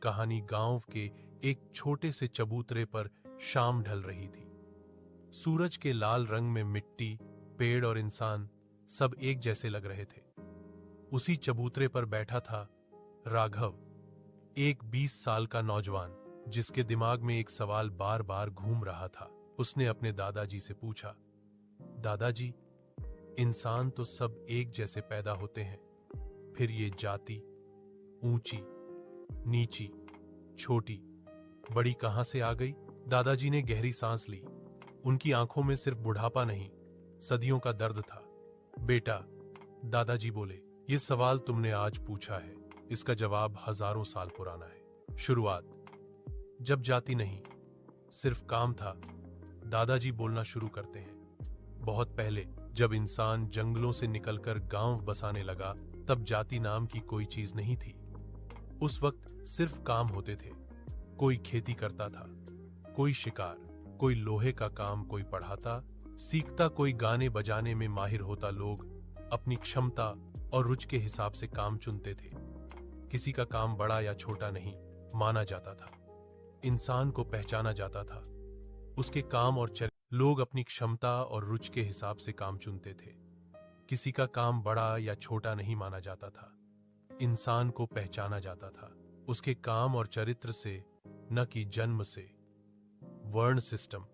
कहानी गांव के एक छोटे से चबूतरे पर शाम ढल रही थी। सूरज के लाल रंग में मिट्टी, पेड़ और इंसान सब एक जैसे लग रहे थे। उसी चबूतरे पर बैठा था राघव, एक 20 साल का नौजवान जिसके दिमाग में एक सवाल बार बार घूम रहा था। उसने अपने दादाजी से पूछा, दादाजी, इंसान तो सब एक जैसे पैदा होते हैं, फिर ये जाति, ऊंची, नीची, छोटी, बड़ी कहां से आ गई? दादाजी ने गहरी सांस ली। उनकी आंखों में सिर्फ बुढ़ापा नहीं, सदियों का दर्द था। बेटा, दादाजी बोले, ये सवाल तुमने आज पूछा है, इसका जवाब हजारों साल पुराना है। शुरुआत जब जाति नहीं, सिर्फ काम था। दादाजी बोलना शुरू करते हैं। बहुत पहले जब इंसान जंगलों से निकलकर गांव बसाने लगा, तब जाति नाम की कोई चीज नहीं थी। उस वक्त सिर्फ काम होते थे। कोई खेती करता था, कोई शिकार, कोई लोहे का काम, कोई पढ़ाता, सीखता, कोई गाने बजाने में माहिर होता। लोग अपनी क्षमता और रुचि के हिसाब से काम चुनते थे। किसी का काम बड़ा या छोटा नहीं माना जाता था। इंसान को पहचाना जाता था उसके काम और चरित्र। लोग अपनी क्षमता और रुचि के हिसाब से काम चुनते थे। किसी का काम बड़ा या छोटा नहीं माना जाता था। इंसान को पहचाना जाता था उसके काम और चरित्र से, न कि जन्म से। वर्ण सिस्टम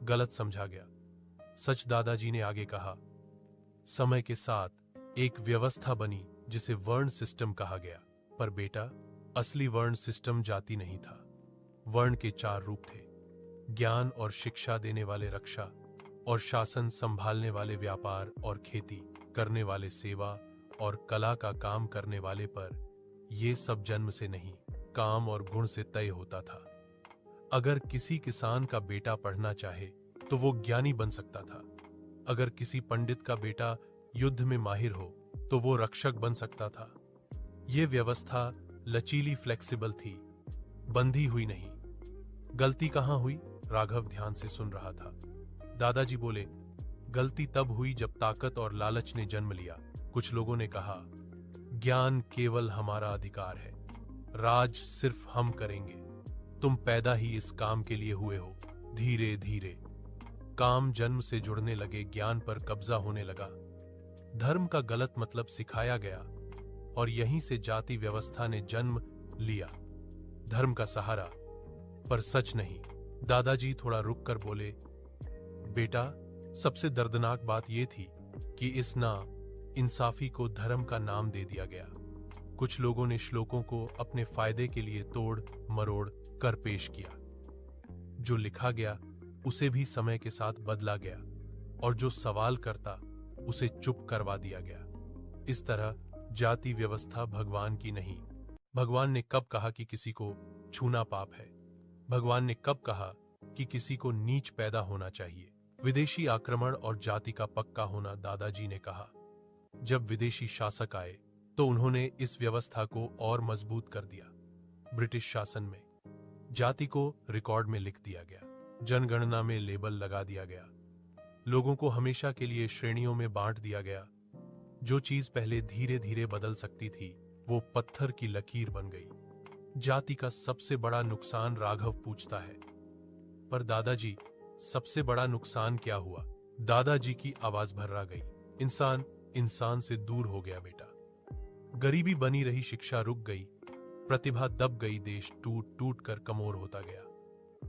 गलत समझा गया। सच, दादाजी ने आगे कहा, समय के साथ एक व्यवस्था बनी जिसे वर्ण सिस्टम कहा गया। पर बेटा, असली वर्ण सिस्टम जाति नहीं था। वर्ण के 4 रूप थे: ज्ञान और शिक्षा देने वाले रक्षा और शासन संभालने वाले, व्यापार और खेती करने वाले सेवा और कला का काम करने वाले। पर यह सब जन्म से नहीं, काम और गुण से तय होता था। अगर किसी किसान का बेटा पढ़ना चाहे तो वो ज्ञानी बन सकता था। अगर किसी पंडित का बेटा युद्ध में माहिर हो तो वो रक्षक बन सकता था। ये व्यवस्था लचीली, फ्लेक्सिबल थी, बंधी हुई नहीं। गलती कहां हुई? राघव ध्यान से सुन रहा था। दादाजी बोले, गलती तब हुई जब ताकत और लालच ने जन्म लिया। कुछ लोगों ने कहा, ज्ञान केवल हमारा अधिकार है, राज सिर्फ हम करेंगे, तुम पैदा ही इस काम के लिए हुए हो। धीरे धीरे काम जन्म से जुड़ने लगे, ज्ञान पर कब्जा होने लगा। धर्म का गलत मतलब सिखाया गया और यहीं से जाति व्यवस्था ने जन्म लिया। धर्म का सहारा, पर सच नहीं। दादाजी थोड़ा रुक कर बोले, बेटा, सबसे दर्दनाक बात यह थी कि इस ना इंसाफी को धर्म का नाम दे दिया गया। कुछ लोगों ने श्लोकों को अपने फायदे के लिए तोड़ मरोड़ कर पेश किया। जो लिखा गया उसे भी समय के साथ बदला गया और जो सवाल करता उसे चुप करवा दिया गया। इस तरह जाति व्यवस्था भगवान की नहीं। भगवान ने कब कहा कि किसी को छूना पाप है? भगवान ने कब कहा कि किसी को नीच पैदा होना चाहिए? विदेशी आक्रमण और जाति का पक्का होना। दादाजी ने कहा, जब विदेशी शासक आए तो उन्होंने इस व्यवस्था को और मजबूत कर दिया। ब्रिटिश शासन में जाति को रिकॉर्ड में लिख दिया गया, जनगणना में लेबल लगा दिया गया, लोगों को हमेशा के लिए श्रेणियों में बांट दिया गया। जो चीज पहले धीरे धीरे बदल सकती थी, वो पत्थर की लकीर बन गई। जाति का सबसे बड़ा नुकसान? राघव पूछता है। पर दादाजी, सबसे बड़ा नुकसान क्या हुआ? दादाजी की आवाज भर्रा गई। इंसान इंसान से दूर हो गया बेटा। गरीबी बनी रही, शिक्षा रुक गई, प्रतिभा दब गई, देश टूट टूट कर कमोर होता गया।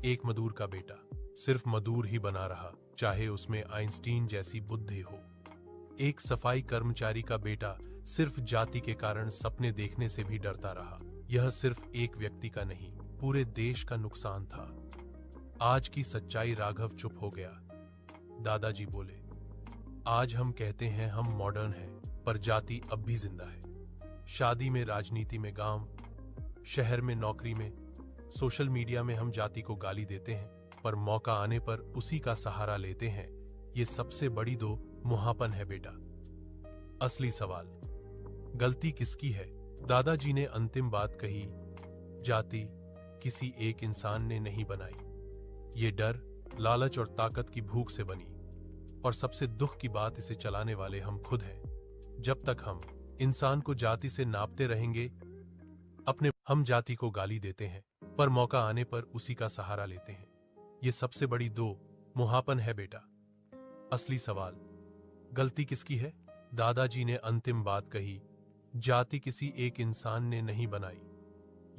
एक मजदूर का बेटा सिर्फ मजदूर ही बना रहा, चाहे उसमें आइंस्टीन जैसी बुद्धि हो। एक सफाई कर्मचारी का बेटा सिर्फ जाति के कारण सपने देखने से भी डरता रहा। यह सिर्फ एक व्यक्ति का नहीं, पूरे देश का नुकसान था। आज की सच्चाई? राघव चुप हो गया। दादाजी बोले, आज हम कहते हैं हम मॉडर्न हैं, पर जाति अब भी जिंदा है। शादी में, राजनीति में, गांव शहर में, नौकरी में, सोशल मीडिया में हम जाति को गाली देते हैं, पर मौका आने पर उसी का सहारा लेते हैं। ये सबसे बड़ी दो मुहापन है बेटा। असली सवाल, गलती किसकी है? दादाजी ने अंतिम बात कही, जाति किसी एक इंसान ने नहीं बनाई। ये डर, लालच और ताकत की भूख से बनी। और सबसे दुख की बात, इसे चलाने वाले हम खुद हैं। जब तक हम इंसान को जाति से नापते रहेंगे, अपने हम जाति को गाली देते हैं, पर मौका आने पर उसी का सहारा लेते हैं। ये सबसे बड़ी दो मुहापन है बेटा। असली सवाल, गलती किसकी है? दादाजी ने अंतिम बात कही। जाति किसी एक इंसान ने नहीं बनाई।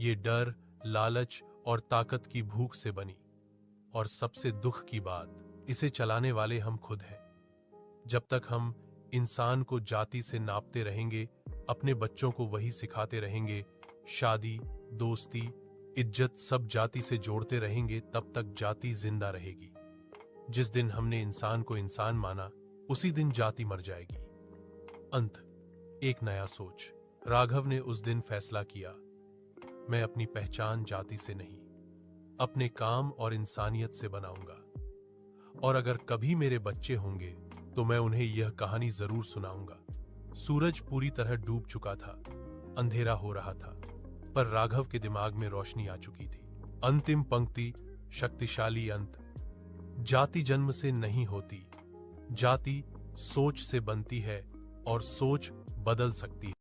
ये डर, लालच और ताकत की भूख से बनी। और सबसे दुख की बात, इसे चलाने वाले हम खुद हैं। जब तक हम इंसान को जाति से नापते रहेंगे, अपने बच्चों को वही सिखाते रहेंगे, शादी, दोस्ती, इज्जत सब जाति से जोड़ते रहेंगे, तब तक जाति जिंदा रहेगी। जिस दिन हमने इंसान को इंसान माना, उसी दिन जाति मर जाएगी। अंत, एक नया सोच। राघव ने उस दिन फैसला किया, मैं अपनी पहचान जाति से नहीं, अपने काम और इंसानियत से बनाऊंगा। और अगर कभी मेरे बच्चे होंगे तो मैं उन्हें यह कहानी जरूर सुनाऊंगा। सूरज पूरी तरह डूब चुका था, अंधेरा हो रहा था, पर राघव के दिमाग में रोशनी आ चुकी थी। अंतिम पंक्ति, शक्तिशाली अंत। जाति जन्म से नहीं होती, जाति सोच से बनती है और सोच बदल सकती है।